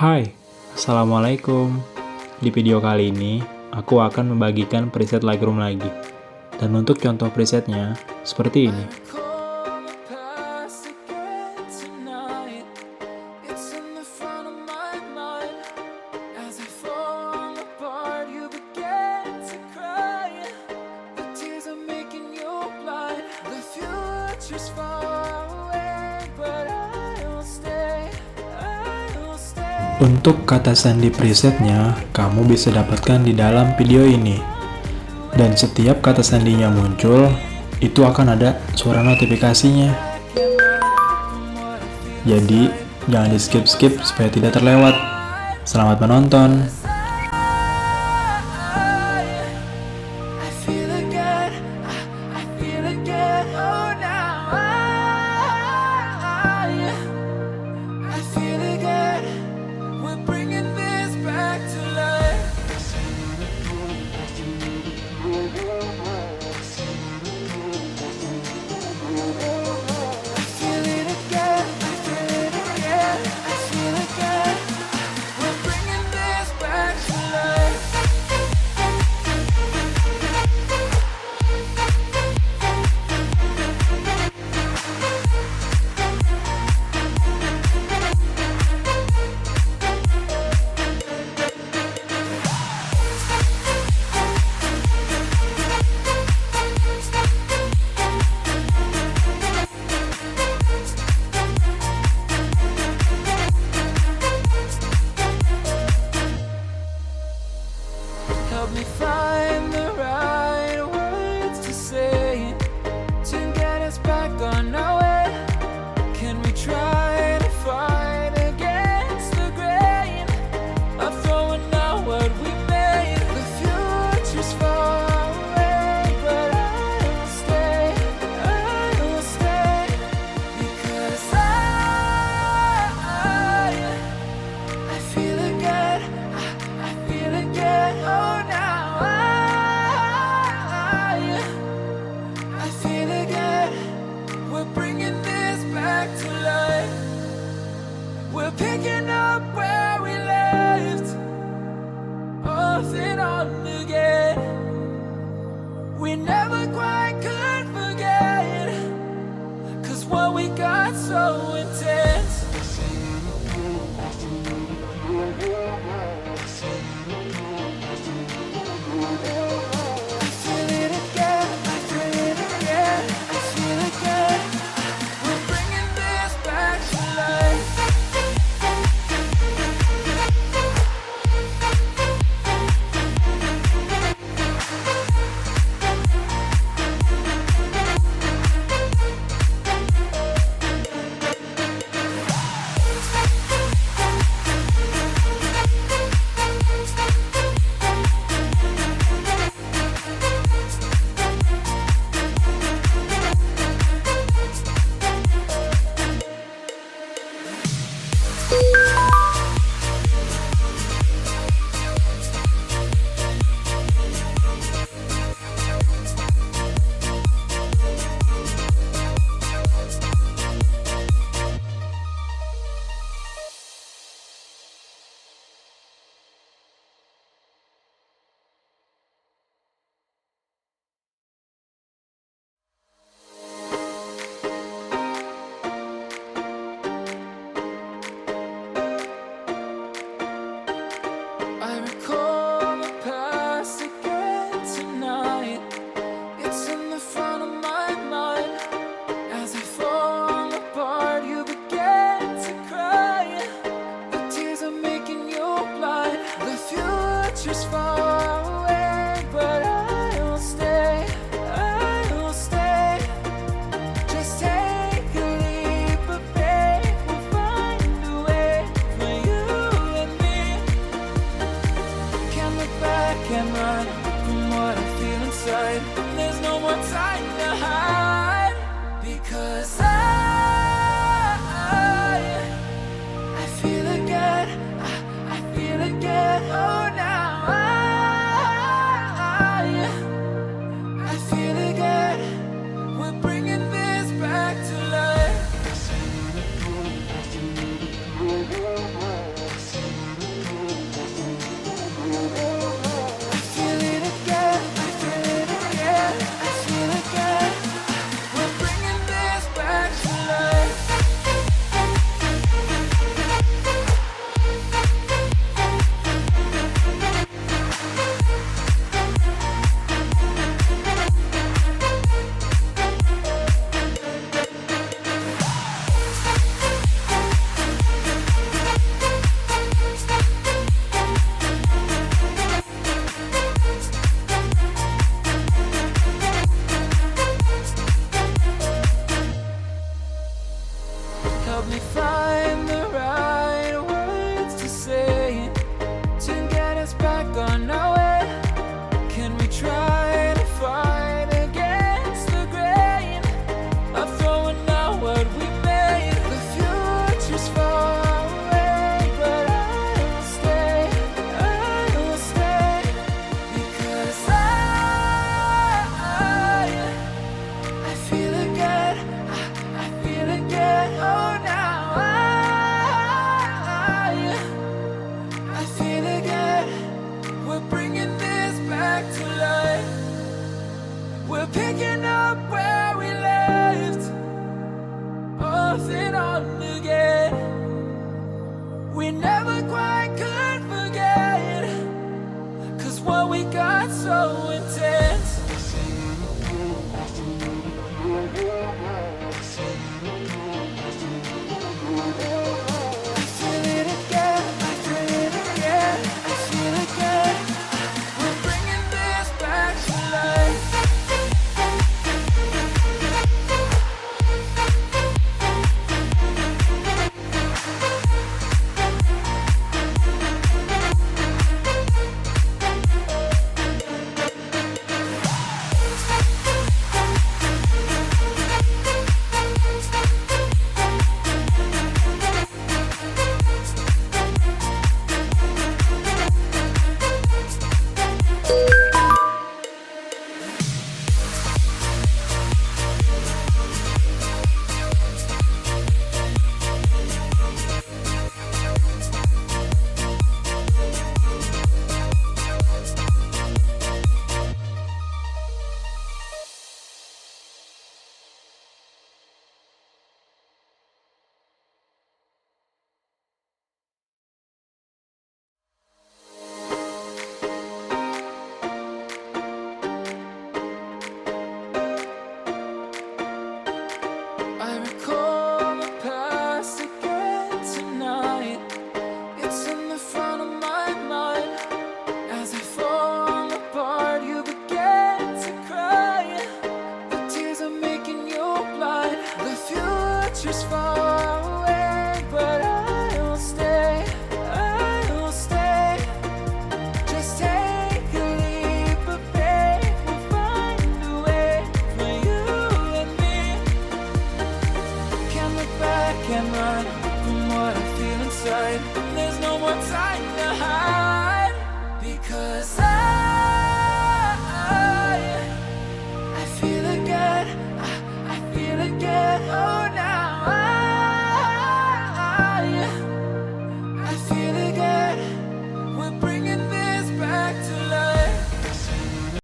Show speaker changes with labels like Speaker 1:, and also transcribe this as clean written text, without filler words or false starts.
Speaker 1: Hai, Assalamualaikum. Di video kali ini, aku akan membagikan preset Lightroom lagi. Dan untuk contoh presetnya, seperti ini. Untuk kata sandi presetnya, kamu bisa dapatkan di dalam video ini. Dan setiap kata sandinya muncul, itu akan ada suara notifikasinya. Jadi, jangan di skip-skip supaya tidak terlewat. Selamat menonton!
Speaker 2: Help me find the right words to say to get us back on our way. Can we try to fight against the grain of throwing out what we made? The future's far away, but I will stay because I feel again, I feel again. Oh, now I feel again. We're bringing this back to life. We're picking up where we left off and on again. We never quite could forget, 'cause what we got so intense. Help me find